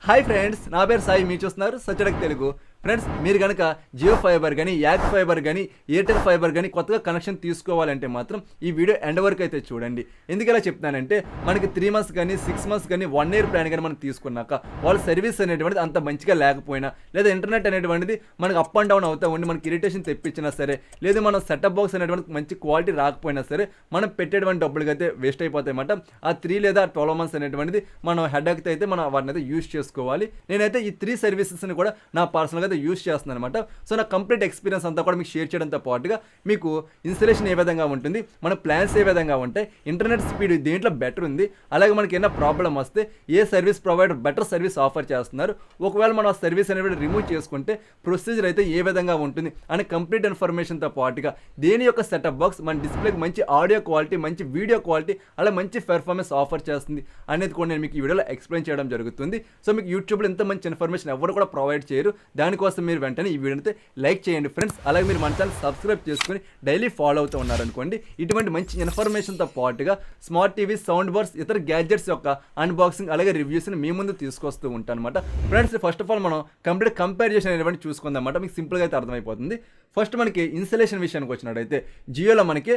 Hi friends, నా పేరు సాయి. మీరు చూస్తున్నారు సచ్చడక్ తెలుగు. ఫ్రెండ్స్, మీరు కనుక జియో ఫైబర్ కానీ, యాక్ ఫైబర్ కానీ, ఎయిర్టెల్ ఫైబర్ కానీ కొత్తగా కనెక్షన్ తీసుకోవాలంటే మాత్రం ఈ వీడియో ఎండ్ వరకు అయితే చూడండి. ఎందుకు ఇలా చెప్తున్నానంటే, మనకి 3 months కానీ 6 months కానీ 1 year ప్లాన్ కానీ మనం తీసుకున్నాక వాళ్ళ సర్వీస్ అనేటువంటిది అంత మంచిగా లేకపోయినా, లేదా ఇంటర్నెట్ అనేటువంటిది మనకు అప్ అండ్ డౌన్ అవుతూ ఉండి మనకి ఇరిటేషన్ తెప్పించినా సరే, లేదా మనం సెటప్ బాక్స్ అనేటువంటిది మంచి క్వాలిటీ రాకపోయినా సరే, మనం పెట్టేటువంటి డబ్బులకి అయితే వేస్ట్ అయిపోతాయి అన్నమాట. ఆ 3 లేదా 12 months అనేటువంటిది మనం హెడ్ఏక్ అయితే మనం వాటిని అయితే యూజ్ చేసుకోవాలి. నేనైతే ఈ 3 సర్వీసెస్ని కూడా నా పర్సనల్గా యూజ్ చేస్తున్నాను అనమాట. సో నా కంప్లీట్ ఎక్స్పీరియన్స్ అంతా కూడా మీకు షేర్ చేయడంతో పాటుగా మీకు ఇన్స్టలేషన్ ఏ విధంగా ఉంటుంది, మన ప్లాన్స్ ఏ విధంగా ఉంటాయి, ఇంటర్నెట్ స్పీడ్ దేంట్లో బెటర్ ఉంది, అలాగే మనకి ఏమైనా ప్రాబ్లం వస్తే ఏ service provider better service offer చేస్తున్నారు, ఒకవేళ మనం ఆ సర్వీస్ అనేది రిమూవ్ చేసుకుంటే ప్రొసీజర్ అయితే ఏ విధంగా ఉంటుంది అనే కంప్లీట్ ఇన్ఫర్మేషన్తో పాటుగా దేని యొక్క సెటప్ బాక్స్ మన డిస్ప్లేకి మంచి ఆడియో క్వాలిటీ, మంచి వీడియో క్వాలిటీ, అలా మంచి పెర్ఫార్మెన్స్ ఆఫర్ చేస్తుంది అనేది కూడా నేను మీకు ఈ వీడియోలో ఎక్స్ప్లెయిన్ చేయడం జరుగుతుంది. సో మీకు యూట్యూబ్లో ఇంత మంచి ఇన్ఫర్మేషన్ ఎవరు కూడా ప్రొవైడ్ చేయరు. దానికోసం మీరు వెంటనే ఈ వీడియోని లైక్ చేయండి ఫ్రెండ్స్. అలాగే మీరు మన ఛానల్ సబ్స్క్రైబ్ చేసుకుని డైలీ ఫాలో అవుతూ ఉన్నారనుకోండి, ఇటువంటి మంచి ఇన్ఫర్మేషన్తో పాటుగా స్మార్ట్ టీవీ, సౌండ్ బార్స్, ఇతర గ్యాడ్జెట్స్ యొక్క అన్బాక్సింగ్ అలాగే రివ్యూస్ని మీ ముందు తీసుకొస్తూ ఉంటాను అనమాట. ఫ్రెండ్స్, ఫస్ట్ ఆఫ్ ఆల్ మనం కంప్లీట్ కంపారిజన్ అనేటువంటి చూసుకుందాం అన్నమాట. మీకు సింపుల్గా అయితే అర్థమైపోతుంది. ఫస్ట్ మనకి ఇన్స్టలేషన్ విషయానికి వచ్చినట్టయితే జియోలో మనకి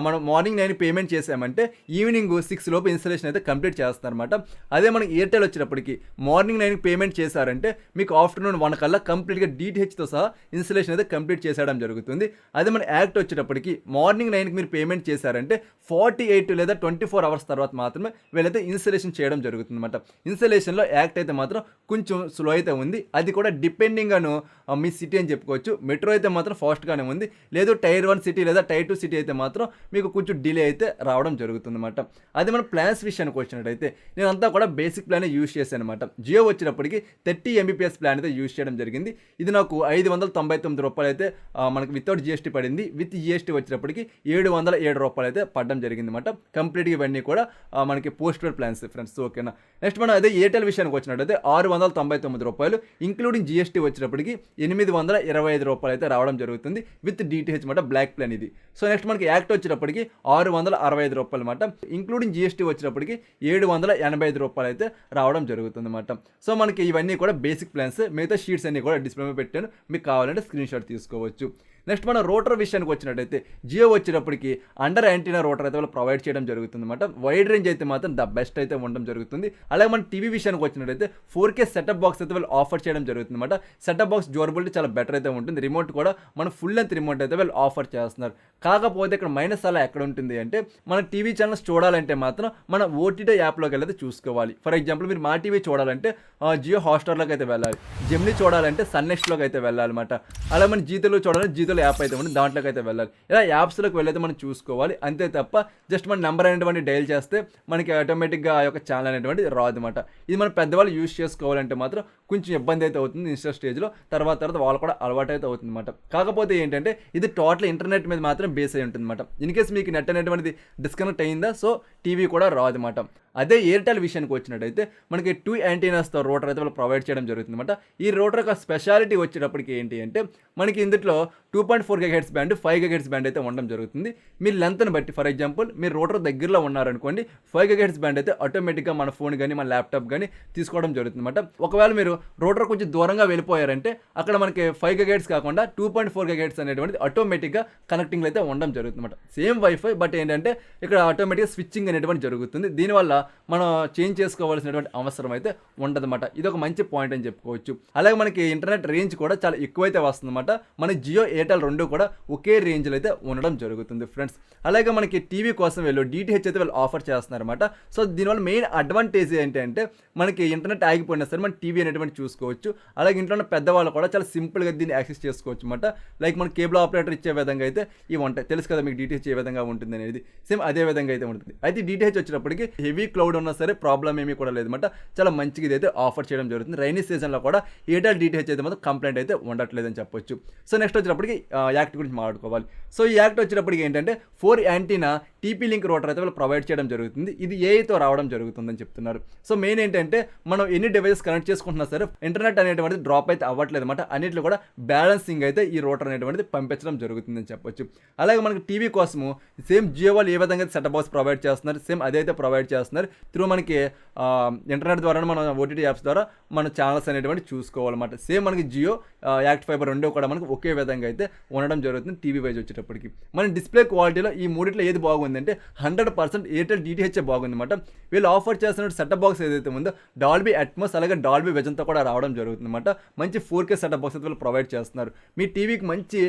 మనం మార్నింగ్ 9 పేమెంట్ చేసామంటే ఈవినింగ్ 6 లోపు ఇన్స్టలేషన్ అయితే కంప్లీట్ చేస్తారనమాట. అదే మనకి ఎయిర్టెల్ వచ్చేటప్పటికి మార్నింగ్ 9 పేమెంట్ చేశారంటే మీకు ఆఫ్టర్నూన్ 1 కల్లా కంప్లీట్గా DTHతో సహా ఇన్స్టలేషన్ అయితే కంప్లీట్ చేసేయడం జరుగుతుంది. అదే మన యాక్ట్ వచ్చేటప్పటికి మార్నింగ్ 9కి మీరు పేమెంట్ చేశారంటే 48 లేదా 24 hours తర్వాత మాత్రమే వీళ్ళైతే ఇన్స్టలేషన్ చేయడం జరుగుతుంది అనమాట. ఇన్స్టలేషన్లో యాక్ట్ అయితే మాత్రం కొంచెం స్లో అయితే ఉంది. అది కూడా డిపెండింగ్ ఆన్ మీ సిటీ అని చెప్పుకోవచ్చు. మెట్రో అయితే మాత్రం ఫాస్ట్గానే ఉంది. లేదు టైర్ 1 సిటీ లేదా టైర్ 2 సిటీ అయితే మాత్రం మీకు కొంచెం డిలే అయితే రావడం జరుగుతుంది అనమాట. అదే మన ప్లాన్స్ విషయానికి వచ్చినట్టయితే నేను అంతా కూడా బేసిక్ ప్లానే యూజ్ చేశాను అనమాట. జియో వచ్చేటప్పటికి 30 Mbps ప్లాన్ అయితే యూజ్ చేయడం జరిగింది. ఇది నాకు 599 రూపాయలు అయితే మనకి వితౌట్ జిఎస్టీ పడింది. విత్ జిఎస్టీ వచ్చేటప్పటికి 707 రూపాయలు అయితే పడడం జరిగింది అనమాట. కంప్లీట్గా ఇవన్నీ కూడా మనకి పోస్ట్ పెయిడ్ ప్లాన్స్ ఫ్రెండ్స్. ఓకేనా. నెక్స్ట్ మనం అదే ఎయిర్టెల్ విషయానికి వచ్చినట్టయితే 699 రూపాయలు ఇంక్లూడింగ్ జిఎస్టీ వచ్చేటప్పటికి 825 రూపాయలు అయితే రావడం జరుగుతుంది విత్ DTH మాట బ్లాక్ ప్లాన్ ఇది. సో నెక్స్ట్ మనకి యాక్ట్ వచ్చేటప్పటికి 665 రూపాయలు అనమాట. ఇంక్లూడింగ్ జిఎస్టీ వచ్చేటప్పటికి 785 రూపాయలు అయితే రావడం జరుగుతుంది అనమాట. సో మనకి ఇవన్నీ కూడా బేసిక్ ప్లాన్స్. మిగతా షీట్స్ అన్ని కూడా డిస్ప్లే మీద పెట్టాను, మీకు కావాలంటే స్క్రీన్ షాట్ తీసుకోవచ్చు. నెక్స్ట్ మన రోటర్ విషయానికి వచ్చినట్టయితే జియో వచ్చేటప్పటికి అండర్ యాంటీనా రోటర్ అయితే వాళ్ళు ప్రొవైడ్ చేయడం జరుగుతుంది అనమాట. వైడ్ రేంజ్ అయితే మాత్రం ద బెస్ట్ అయితే ఉండడం జరుగుతుంది. అలాగే మన టీవీ విషయానికి వచ్చినట్టయితే 4K సెటప్ బాక్స్ అయితే వాళ్ళు ఆఫర్ చేయడం జరుగుతుంది అనమాట. సెటప్ బాక్స్ డ్యూరబిలిటీ చాలా బెటర్ అయితే ఉంటుంది. రిమోట్ కూడా మన ఫుల్ లెంత్ రిమోట్ అయితే వాళ్ళు ఆఫర్ చేస్తున్నారు. కాకపోతే ఇక్కడ మైనస్ అలా ఎక్కడ ఉంటుంది అంటే, మన టీవీ ఛానల్స్ చూడాలంటే మాత్రం మన ఓటీటీ యాప్లోకి వెళ్ళి చూసుకోవాలి. ఫర్ ఎగ్జాంపుల్ మీరు మా టీవీ చూడాలంటే జియో హాట్స్టార్లోకి అయితే వెళ్ళాలి. జెమినీ చూడాలంటే సన్నెక్స్ట్లోకి అయితే వెళ్ళాలన్నమాట. అలా మన జీతోలో చూడాలంటే జీతోలో యాప్ అయితే ఉంటుంది, దాంట్లోకి అయితే వెళ్ళాలి. ఇలా యాప్స్లోకి వెళ్ళైతే మనం చూసుకోవాలి. అంతే తప్ప జస్ట్ మన నెంబర్ అనేటువంటి డైల్ చేస్తే మనకి ఆటోమేటిక్గా ఆ యొక్క ఛానల్ అనేటువంటి రాదు అనమాట. ఇది మన పెద్దవాళ్ళు యూజ్ చేసుకోవాలంటే మాత్రం కొంచెం ఇబ్బంది అయితే అవుతుంది ఇన్స్టా స్టేజ్లో. తర్వాత వాళ్ళు కూడా అలవాటు అయితే అవుతుంది అనమాట. కాకపోతే ఏంటంటే ఇది టోటల్ ఇంటర్నెట్ మీద మాత్రం బేస్ అయి ఉంటుంది అనమాట. ఇన్ కేస్ మీకు నెట్ అనేటువంటిది డిస్కనెక్ట్ అయిందా, సో టీవీ కూడా రాదు అనమాట. అదే ఎయిర్టెల్ విషయానికి వచ్చినట్టయితే మనకి 2 యాంటీనాస్తో రోటర్ అయితే వాళ్ళు ప్రొవైడ్ చేయడం జరుగుతుంది అనమాట. ఈ రోటర్ యొక్క స్పెషాలిటీ వచ్చేటప్పటికి ఏంటి అంటే, మనకి ఇందులో 2.4 GHz బ్యాండ్, 5 GHz బ్యాండ్ అయితే ఉండడం జరుగుతుంది. మీరు లెంత్ని బట్టి, ఫర్ ఎగ్జాంపుల్ మీరు రోటర్ దగ్గరలో ఉన్నారనుకోండి, 5 GHz బ్యాండ్ అయితే ఆటోమేటిక్గా మన ఫోన్ కానీ మన ల్యాప్టాప్ కానీ తీసుకోవడం జరుగుతుంది అనమాట. ఒకవేళ మీరు రోటర్ కొంచెం దూరంగా వెళ్ళిపోయారంటే అక్కడ మనకి 5 GHz కాకుండా 2.4 GHz అనేటువంటిది ఆటోమేటిక్గా కనెక్టింగ్ అయితే ఉండడం జరుగుతుంది అనమాట. సేమ్ వైఫై, బట్ ఏంటంటే ఇక్కడ ఆటోమేటిక్గా స్విచ్చింగ్ అనేటువంటి జరుగుతుంది. దీనివల్ల మనం చేంజ్ చేసుకోవాల్సినటువంటి అవసరం అయితే ఉండదన్నమాట. ఇది ఒక మంచి పాయింట్ అని చెప్పుకోవచ్చు. అలాగే మనకి ఇంటర్నెట్ రేంజ్ కూడా చాలా ఎక్కువైతే వస్తుందన్నమాట. మన జియో, ఎయిర్టెల్ రెండు కూడా ఒకే రేంజ్లో అయితే ఉండడం జరుగుతుంది ఫ్రెండ్స్. అలాగే మనకి టీవీ కోసం వీళ్ళు DTH అయితే వీళ్ళు ఆఫర్ చేస్తున్నారన్నమాట. సో దీనివల్ల మెయిన్ అడ్వాంటేజ్ ఏంటంటే, మనకి ఇంటర్నెట్ ఆగిపోయినా సరే మన టీవీ అనేటువంటి చూసుకోవచ్చు. అలాగే ఇంట్లో ఉన్న పెద్దవాళ్ళు కూడా చాలా సింపుల్గా దీన్ని యాక్సెస్ చేసుకోవచ్చు అనమాట. లైక్ మన కేబుల్ ఆపరేటర్ ఇచ్చే విధంగా అయితే ఇవి ఉంటాయి. తెలుసు కదా మీకు DTH ఏ విధంగా ఉంటుంది అనేది. సేమ్ అదే విధంగా అయితే ఉంటుంది. అయితే DTH వచ్చినప్పటికీ హెవీ క్లౌడ్ ఉన్నా సరే ప్రాబ్లం ఏమీ కూడా లేదన్నమాట. చాలా మంచిగా ఇదైతే ఆఫర్ చేయడం జరుగుతుంది. రైనీ సీజన్లో కూడా ఎయిర్టెల్ DTH అయితే మాత్రం కంప్లైంట్ అయితే ఉండట్లేదని చెప్పొచ్చు. సో నెక్స్ట్ వచ్చేటప్పటికి యాక్ట్ గురించి మాట్లాడుకోవాలి. సో ఈ యాక్ట్ వచ్చేటప్పటికి ఏంటంటే 4 యాంటీనా TP లింక్ రోటర్ అయితే వాళ్ళు ప్రొవైడ్ చేయడం జరుగుతుంది. ఇది ఏఐతో రావడం జరుగుతుందని చెప్తున్నారు. సో మెయిన్ ఏంటంటే, మనం ఎన్ని డివైసెస్ కనెక్ట్ చేసుకుంటున్నా సరే ఇంటర్నెట్ అనేటువంటిది డ్రాప్ అయితే అవ్వట్లేదు అనమాట. అన్నింటిలో కూడా బ్యాలెన్సింగ్ అయితే ఈ రోటర్ అనేటువంటిది పంపించడం జరుగుతుందని చెప్పొచ్చు. అలాగే మనకి టీవీ కోసము సేమ్ జియో వాళ్ళు ఏ విధంగా సెటప్ బాక్స్ ప్రొవైడ్ చేస్తున్నారు, చేస్తున్నారు, సేమ్ అదే అయితే ప్రొవైడ్ చేస్తున్నారు. త్రూ మనకి ఇంటర్నెట్ ద్వారా మనం ఓటీటీ యాప్స్ ద్వారా మన ఛానల్స్ అనేటువంటి చూసుకోవాలన్నమాట. సేమ్ మనకి జియో, యాక్ట్ ఫైబర్ రెండో కూడా మనకి ఒకే విధంగా అయితే ఉండడం జరుగుతుంది టీవీ వైజ్ వచ్చేటప్పటికి. మన డిస్ప్లే క్వాలిటీలో ఈ మూడిట్లో ఏది బాగుందంటే 100% ఎయిర్టెల్ డిటిహెచ్ బాగుందన్నమాట. వీళ్ళు ఆఫర్ చేస్తున్న సెటప్ బాక్స్ ఏదైతే ఉందో డాల్బీ అట్మాస్ అలాగే డాల్బీ విజన్తో కూడా రావడం జరుగుతుందన్నమాట. మంచి 4K సెటప్ బాక్స్ అయితే వీళ్ళు ప్రొవైడ్ చేస్తున్నారు. మీ టీవీకి మంచి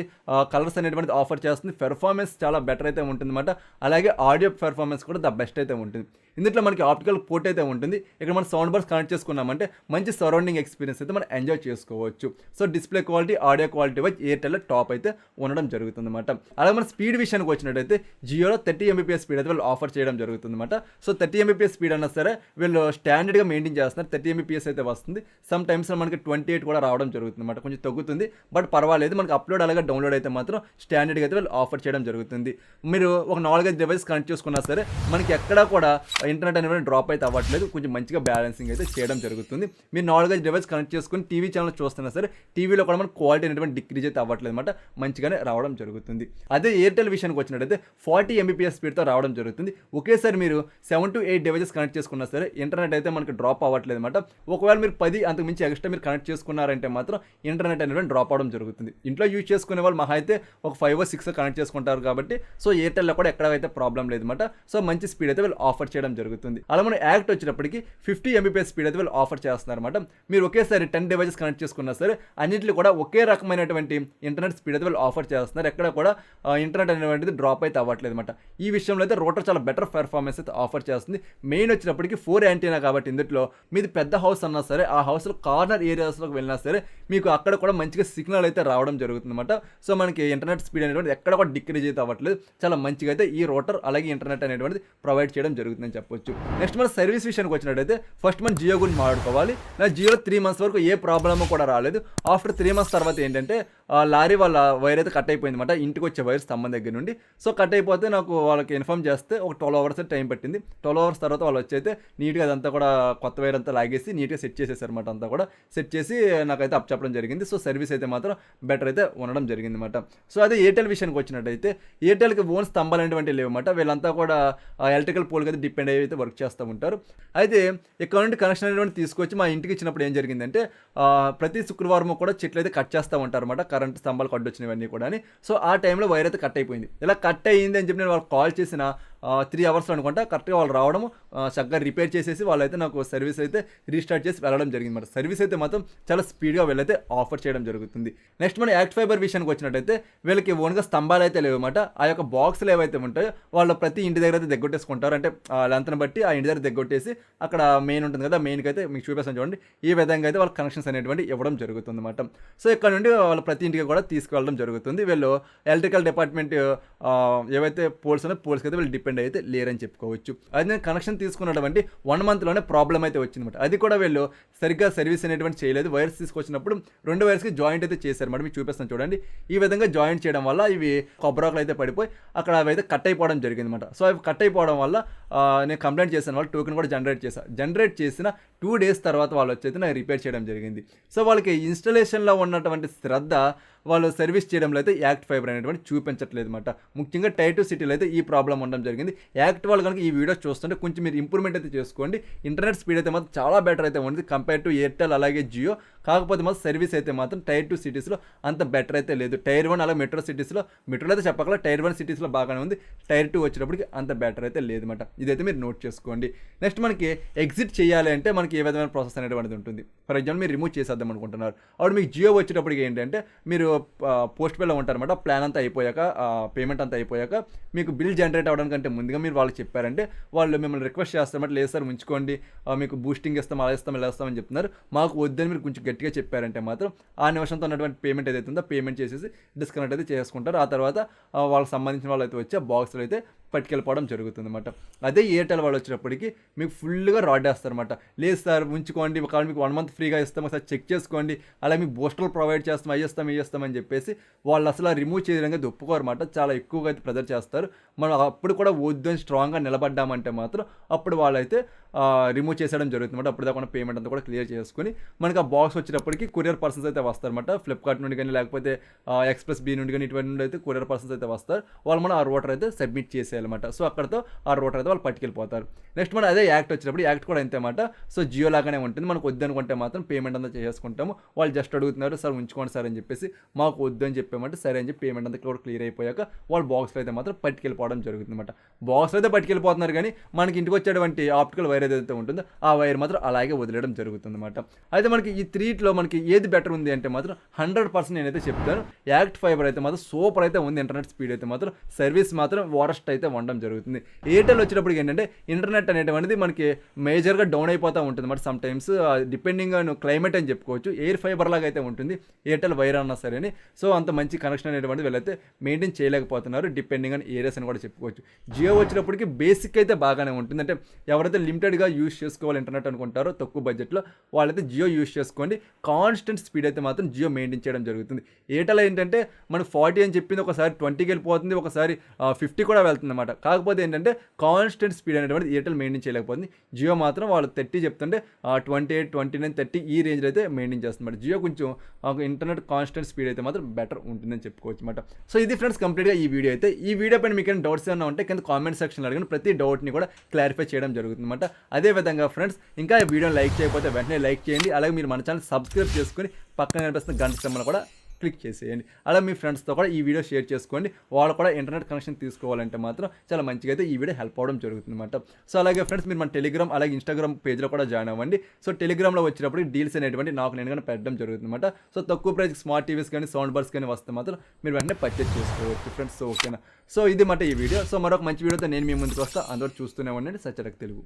కలర్స్ అనేటువంటిది ఆఫర్ చేస్తుంది. పెర్ఫార్మెన్స్ చాలా బెటర్ అయితే ఉంటుందన్నమాట. అలాగే ఆడియో పెర్ఫార్మెన్స్ కూడా ద బెస్ట్ అయితే ఉంటుంది. ఇందులో మనకి ఆప్టికల్ పోర్ట్ అయితే ఉంటుంది. ఇక్కడ మనం సౌండ్ బార్స్ కనెక్ట్ చేసుకున్నామంటే మంచి సరౌండింగ్ ఎక్స్పీరియన్స్ అయితే మనం ఎంజాయ్ చేసుకోవచ్చు. So display quality, audio quality wise Airtel top అయితే ఉండడం జరుగుతుంది అనమాట. అలాగే మన స్పీడ్ విషయానికి వచ్చినట్టయితే జియోలో 30 Mbps స్పీడ్ అయితే వీళ్ళు ఆఫర్ చేయడం జరుగుతుంది అనమాట. సో 30 Mbps స్పీడ్ అన్నా సరే వీళ్ళు స్టాండర్డ్గా మెయింటైన్ చేస్తున్నారు. 30 Mbps అయితే వస్తుంది. సమ్ టైమ్స్లో మనకి 28 కూడా రావడం జరుగుతుంది అనమాట. కొంచెం తగ్గుతుంది బట్ పర్వాలేదు. మనకి అప్లోడ్ అలాగే డౌన్లోడ్ అయితే మాత్రం స్టాండర్డ్గా అయితే వీళ్ళు ఆఫర్ చేయడం జరుగుతుంది. మీరు ఒక 4-5 డివైస్ కనెక్ట్ చేసుకున్నా సరే మనకి ఎక్కడా కూడా ఇంటర్నెట్ అనేది డ్రాప్ అయితే అవ్వట్లేదు. కొంచెం మంచిగా బ్యాలెన్సింగ్ అయితే చేయడం జరుగుతుంది. మీరు 4-5 డివైస్ కనెక్ట్ చేసుకుని టీవీ ఛానల్ చూస్తున్నా సరే టీవీలో కూడా మన క్వాలిటీ అనేటువంటి డిక్రీజ్ అయితే అవ్వట్లేదు అనమాట. మంచిగానే రావడం జరుగుతుంది. అదే ఎయిర్టెల్ విషయానికి వచ్చినట్టయితే 40 Mbps స్పీడ్తో రావడం జరుగుతుంది. ఒకేసారి మీరు 7 to 8 డివైజెస్ కనెక్ట్ చేసుకున్నా సరే ఇంటర్నెట్ అయితే మనకి డ్రాప్ అవ్వట్లేదు అనమాట. ఒకవేళ మీరు 10 అంతకు మించి ఎక్స్ట్రా మీరు కనెక్ట్ చేసుకున్నారంటే మాత్రం ఇంటర్నెట్ అనేది డ్రాప్ అవడం జరుగుతుంది. ఇంట్లో యూజ్ చేసుకునే వాళ్ళు మహా అయితే ఒక 5 or 6 కనెక్ట్ చేసుకుంటారు కాబట్టి సో ఎయిర్టెల్లో కూడా ఎక్కడైతే ప్రాబ్లం లేదన్నమాట. సో మంచి స్పీడ్ అయితే వీళ్ళు ఆఫర్ చేయడం జరుగుతుంది. అలా మన యాక్ట్ వచ్చేటప్పటికి 50 Mbps స్పీడ్ అయితే వీళ్ళు ఆఫర్ చేస్తున్నారు అనమాట. మీరు ఒకేసారి 10 డివైజెస్ కనెక్ట్ చేసుకున్నా సరే అన్నింటిలో కూడా ఒకే రకమైనటువంటి ఇంటర్నెట్ స్పీడ్ అయితే వీళ్ళు ఆఫర్ చేస్తున్నారు. ఎక్కడ కూడా ఇంటర్నెట్ అనేటువంటిది డ్రాప్ అయితే అవ్వట్లేదు అనమాట. ఈ విషయంలో అయితే రోటర్ చాలా బెటర్ పెర్ఫార్మెన్స్ అయితే ఆఫర్ చేస్తుంది. మెయిన్ వచ్చినప్పటికి 4 యాంటీనా కాబట్టి ఇందులో మీది పెద్ద హౌస్ అన్నా సరే ఆ హౌస్లో కార్నర్ ఏరియాస్లోకి వెళ్ళినా సరే మీకు అక్కడ కూడా మంచిగా సిగ్నల్ అయితే రావడం జరుగుతుంది అనమాట. సో మనకి ఇంటర్నెట్ స్పీడ్ అనేటువంటి ఎక్కడ కూడా డిక్రీజ్ అయితే అవ్వట్లేదు. చాలా మంచిగా అయితే ఈ రోటర్ అలాగే ఇంటర్నెట్ అనేటువంటిది ప్రొవైడ్ చేయడం జరుగుతుందని చెప్పొచ్చు. నెక్స్ట్ మన సర్వీస్ విషయానికి వచ్చినట్టయితే ఫస్ట్ మనం జియో గురించి మాట్లాడుకోవాలి. నా జియోలో 3 months వరకు ఏ ప్రాబ్లమ్ కూడా రాలేదు. ఆఫ్టర్ 3 months తర్వాత ఏంటంటే లారీ వాళ్ళ వైర్ అయితే కట్ అయిపోయింది అనమాట. ఇంటికి వచ్చే వైర్ స్తంభం దగ్గర నుండి. సో కట్ అయిపోతే నాకు వాళ్ళకి ఇన్ఫార్మ్ చేస్తే ఒక 12 hours టైం పట్టింది. 12 hours తర్వాత వాళ్ళు వచ్చి నీట్గా అదంతా కూడా కొత్త వైర్ అంతా లాగేసి నీట్గా సెట్ చేసేసారు అనమాట. అంతా కూడా సెట్ చేసి నాకైతే అప్ చెప్పడం జరిగింది. సో సర్వీస్ అయితే మాత్రం బెటర్ అయితే ఉండడం జరిగింది అనమాట. సో అదే ఎయిర్టెల్ విషయానికి వచ్చినట్టయితే ఎయిర్టెల్కి ఓన్ స్తంభాలు అనేటువంటి లేవన్నమాట. వీళ్ళంతా కూడా ఎలక్ట్రికల్ పోల్కి అయితే డిపెండ్ అయ్యి అయితే వర్క్ చేస్తూ ఉంటారు. అయితే ఇక్కడ నుండి కనెక్షన్ అనేటువంటి తీసుకొచ్చి మా ఇంటికి ఇచ్చినప్పుడు ఏం జరిగిందంటే ప్రతి శుక్రవారం కూడా చెట్లు అయితే కట్ చేస్తూ ఉంటారు అనమాట. కరెంట్ స్తంభాలు కట్ వచ్చినవన్నీ కూడా. సో ఆ టైంలో వైర్ అయితే కట్ అయిపోయింది. ఇలా కట్ అయ్యింది అని చెప్పి నేను వాళ్ళకి కాల్ చేసిన 3 hours అనుకుంటా కరెక్ట్గా వాళ్ళు రావడం చక్కగా రిపేర్ చేసేసి వాళ్ళైతే నాకు సర్వీస్ అయితే రీస్టార్ట్ చేసి వెళ్ళడం జరిగింది అనమాట. సర్వీస్ అయితే మాత్రం చాలా స్పీడ్గా వీళ్ళైతే ఆఫర్ చేయడం జరుగుతుంది. నెక్స్ట్ మన యాక్ట్ ఫైబర్ విషయానికి వచ్చినట్టయితే వీళ్ళకి ఓన్గా స్తంభాలు అయితే లేవన్నమాట. ఆ యొక్క బాక్స్లు ఏవైతే ఉంటాయో వాళ్ళు ప్రతి ఇంటి దగ్గర అయితే దగ్గొట్టేసుకుంటారు. అంటే లెంత్ని బట్టి ఆ ఇంటి దగ్గర దగ్గొట్టేసి అక్కడ మెయిన్ ఉంటుంది కదా, మెయిన్కి అయితే మీకు చూపిస్తాను చూడండి. ఈ విధంగా అయితే వాళ్ళ కనెక్షన్స్ అనేటువంటి ఇవ్వడం జరుగుతుంది అనమాట. సో ఇక్కడ నుండి వాళ్ళు ప్రతి ఇంటికి కూడా తీసుకువెళ్ళడం జరుగుతుంది. వీళ్ళు ఎలక్ట్రికల్ డిపార్ట్మెంట్ ఏవైతే పోల్స్ ఉన్నాయో పోల్స్కి అయితే వీళ్ళు డిపెండ్ అయితే లేరని చెప్పుకోవచ్చు. అది నేను కనెక్షన్ తీసుకున్నటువంటి 1 monthలోనే ప్రాబ్లం అయితే వచ్చిందన్నమాట. అది కూడా వీళ్ళు సరిగ్గా సర్వీస్ అనేటువంటి చేయలేదు. వైర్స్ తీసుకొచ్చినప్పుడు 2 వైర్స్కి జాయింట్ అయితే చేశారన్నమాట. మీకు చూపిస్తాను చూడండి. ఈ విధంగా జాయింట్ చేయడం వల్ల ఇవి కొబ్బరాకులు అయితే పడిపోయి అక్కడ అవి అయితే కట్ అయిపోవడం జరిగిందన్నమాట. సో అవి కట్ అయిపోవడం వల్ల నేను కంప్లైంట్ చేశాను. వాళ్ళు టోకెన్ కూడా జనరేట్ చేసిన 2 days తర్వాత వాళ్ళు వచ్చి నాకు రిపేర్ చేయడం జరిగింది. సో వాళ్ళకి ఇన్స్టలేషన్లో ఉన్నటువంటి శ్రద్ధ వాళ్ళు సర్వీస్ చేయడంలో అయితే యాక్ట్ ఫైబర్ అనేటువంటి చూపించట్లేదు అనమాట. ముఖ్యంగా టైర్ 2 సిటీలో అయితే ఈ ప్రాబ్లం ఉండడం జరిగింది. యాక్ట్ వాళ్ళు కనుక ఈ వీడియోస్ చూస్తుంటే కొంచెం మీరు ఇంప్రూవ్మెంట్ అయితే చేసుకోండి. ఇంటర్నెట్ స్పీడ్ అయితే మాత్రం చాలా బెటర్ అయితే ఉంటుంది కంపేర్ టు ఎయిర్టెల్ అలాగే జియో. కాకపోతే మాత్రం సర్వీస్ అయితే మాత్రం టైర్ 2 సిటీస్లో అంత బెటర్ అయితే లేదు. టైర్ 1 అలాగే మెట్రో సిటీస్లో, మెట్రోలో అయితే చెప్పగల టైర్ 1 సిటీస్లో బాగానే ఉంది. టైర్ 2 వచ్చేటప్పటికి అంత బెటర్ అయితే లేదన్నమాట. ఇదైతే మీరు నోట్ చేసుకోండి. నెక్స్ట్ మనకి ఎగ్జిట్ చేయాలి అంటే మనకి ఏ విధమైన ప్రాసెస్ అనేటువంటిది ఉంటుంది. ఫర్ ఎగ్జాంపుల్ మీరు రిమూవ్ చేసేద్దాం అనుకుంటున్నారు. అప్పుడు మీకు జియో వచ్చేటప్పటికి ఏంటంటే మీరు పోస్ట్ పేలో ఉంటారన్నమాట. ప్లాన్ అంతా అయిపోయాక పేమెంట్ అంతా అయిపోయాక మీకు బిల్ జనరేట్ అవ్వడానికంటే ముందుగా మీరు వాళ్ళకి చెప్పారంటే వాళ్ళు మిమ్మల్ని రిక్వెస్ట్ చేస్తామంటే లేదు సార్ ఉంచుకోండి, మీకు బూస్టింగ్ ఇస్తాం అలా ఇస్తాం ఇలా ఇస్తామని చెప్తున్నారు. మాకు వద్దని మీరు కొంచెం గట్టిగా చెప్పారంటే మాత్రం ఆ నిమిషంతో ఉన్నటువంటి పేమెంట్ ఏదైతే ఉందో పేమెంట్ చేసేసి డిస్కనెక్ట్ అయితే చేసుకుంటారు. ఆ తర్వాత వాళ్ళకి సంబంధించిన వాళ్ళు అయితే వచ్చి ఆ బాక్స్లో అయితే పట్టుకెళ్ళిపోవడం జరుగుతుంది అనమాట. అదే ఎయిర్టెల్ వాళ్ళు వచ్చినప్పటికీ మీకు ఫుల్గా రాడ్ వేస్తారనమాట. లేదు సార్ ఉంచుకోండి, ఒకవేళ మీకు 1 month ఫ్రీగా ఇస్తాం, ఒకసారి చెక్ చేసుకోండి, అలా మీకు బూస్టర్లు ప్రొవైడ్ చేస్తాం అయ్యేస్తామని చెప్పేసి వాళ్ళు అసలు రిమూవ్ చేయడానికి ఒప్పుకోరమాట. చాలా ఎక్కువగా అయితే ప్రెజర్ చేస్తారు. మనం అప్పుడు కూడా వద్దు అని స్ట్రాంగ్గా నిలబడ్డామంటే మాత్రం అప్పుడు వాళ్ళైతే రిమూవ్ చేసేయడం జరుగుతుంది. అప్పుడు దాకా పేమెంట్ అంతా కూడా క్లియర్ చేసుకుని మనకి ఆ బాక్స్ వచ్చేటప్పటికి కొరియర్ పర్సన్స్ అయితే వస్తారన్నమాట. ఫ్లిప్కార్ట్ నుండి కానీ లేకపోతే ఎక్స్ప్రెస్ బీ నుండి కానీ ఇటువంటి నుండి అయితే కొరియర్ పర్సన్స్ అయితే వస్తారు. వాళ్ళు మనం ఆ రోటర్ అయితే సబ్మిట్ చేసేయాలి. చేయాలన్నమాట. సో అక్కడతో ఆ రూటర్ అయితే వాళ్ళు పట్టుకెళ్ళిపోతారు. నెక్స్ట్ మనం అదే యాక్ట్ వచ్చినప్పుడు యాక్ట్ కూడా అంతే అన్నమాట. సో జియో లాగానే ఉంటుంది. మనకు వద్దనుకుంటే మాత్రం పేమెంట్ అంతా చేసేసుకుంటాము. వాళ్ళు జస్ట్ అడుగుతున్నారు సార్ ఉంచుకోండి సార్ అని చెప్పేసి, మాకు వద్దు అని చెప్పామంటే సరే అని చెప్పి పేమెంట్ అంతా కూడా క్లియర్ అయిపోయాక వాళ్ళు బాక్స్లో అయితే మాత్రం పట్టుకెళ్ళిపోవడం జరుగుతుంది అనమాట. బాక్స్లో అయితే పట్టుకెళ్ళిపోతున్నారు కానీ మనకి ఇంటికి వచ్చేటువంటి ఆప్టికల్ వైర్ ఏదైతే ఉంటుందో ఆ వైర్ మాత్రం అలాగే వదిలేయడం జరుగుతుంది అనమాట. అయితే మనకి ఈ త్రీట్లో మనకి ఏది బెటర్ ఉంది అంటే మాత్రం 100% నేనైతే చెప్తాను యాక్ట్ ఫైబర్ అయితే మాత్రం సూపర్ అయితే ఉంది. ఇంటర్నెట్ స్పీడ్ అయితే మాత్రం సర్వీస్ మాత్రం వరస్ట్ అయితే ఉండడం జరుగుతుంది. ఎయిర్టెల్ వచ్చేటప్పటికి ఏంటంటే ఇంటర్నెట్ అనేటువంటిది మనకి మేజర్గా డౌన్ అయిపోతూ ఉంటుంది అన్నమాట. Some times depending on climate అని చెప్పుకోవచ్చు. ఎయిర్ ఫైబర్ లాగా అయితే ఉంటుంది ఎయిర్టెల్ వైర్ అన్నా సరే అని. సో అంత మంచి కనెక్షన్ అనేటువంటిది వీళ్ళైతే మెయింటైన్ చేయలేకపోతున్నారు డిపెండింగ్ ఆన్ ఏరియాస్ అని కూడా చెప్పుకోవచ్చు. జియో వచ్చినప్పటికి బేసిక్ అయితే బాగానే ఉంటుంది. అంటే ఎవరైతే లిమిటెడ్గా యూస్ చేసుకోవాలి ఇంటర్నెట్ అనుకుంటారో తక్కువ బడ్జెట్లో వాళ్ళైతే జియో యూస్ చేసుకోండి. కాన్స్టెంట్ స్పీడ్ అయితే మాత్రం జియో మెయింటైన్ చేయడం జరుగుతుంది. ఎయిర్టెల్ ఏంటంటే మనకు 40 అని చెప్పింది ఒకసారి 20కి వెళ్ళిపోతుంది, ఒకసారి 50 కూడా వెళ్తుంది అనమాట. కాకపోతే ఏంటంటే కాన్స్టెంట్ స్పీడ్ అనేటువంటిది ఎయిర్టెల్ మెయింటైన్ చేయలేకపోతుంది. జియో మాత్రం వాళ్ళు 30 చెప్తుంటే 28, 29, 30 ఈ రేంజ్లో అయితే మెయింటైన్ చేస్తుంది. జియో కొంచెం ఇంటర్నెట్ కాన్స్టెంట్ స్పీడ్ అయితే మాత్రం బెటర్ ఉంటుందని చెప్పుకోవచ్చు అనమాట. సో ఇది ఫ్రెండ్స్ కంప్లీట్గా ఈ వీడియో అయితే. ఈ వీడియో పైన మీకు ఏమైనా డౌట్స్ ఏమైనా ఉంటే కింద కామెంట్ సెక్షన్లో అడిగిన ప్రతి డౌట్ని కూడా క్లారిఫై చేయడం జరుగుతుంది అనమాట. అదేవిధంగా ఫ్రెండ్స్ ఇంకా ఈ వీడియోని లైక్ చేయకపోతే వెంటనే లైక్ చేయండి. అలాగే మీరు మన ఛానల్ సబ్స్క్రైబ్ చేసుకొని పక్కన కనిపిస్తున్న గంట సింబల్ కూడా క్లిక్ చేసేయండి. అలా మీ ఫ్రెండ్స్తో కూడా ఈ వీడియో షేర్ చేసుకోండి. వాళ్ళు కూడా ఇంటర్నెట్ కనెక్షన్ తీసుకోవాలంటే మాత్రం చాలా మంచిగా అయితే ఈ వీడియో హెల్ప్ అవ్వడం జరుగుతుంది అనమాట. సో అలాగే ఫ్రెండ్స్ మీరు మన టెలిగ్రామ్ అలాగే ఇన్స్టాగ్రామ్ పేజ్లో కూడా జాయిన్ అవ్వండి. సో టెలిగ్రామ్లో వచ్చినప్పుడు డీల్స్ అనేటువంటి నాకు నేను కానీ పెట్టడం జరుగుతుంది అనమాట. సో తక్కువ ప్రైస్కి స్మార్ట్ టీవీస్ కానీ సౌండ్ బర్స్ కానీ వస్తే మాత్రం మీరు వెంటనే పర్చేస్ చేసుకోవచ్చు ఫ్రెండ్స్. సో ఓకేనా. సో ఇది మాట ఈ వీడియో. సో మరొక మంచి వీడియోతో నేను మీ ముందుకు వస్తాను. అందరూ చూస్తూనే ఉండండి సచ్చడక్ తెలుగు.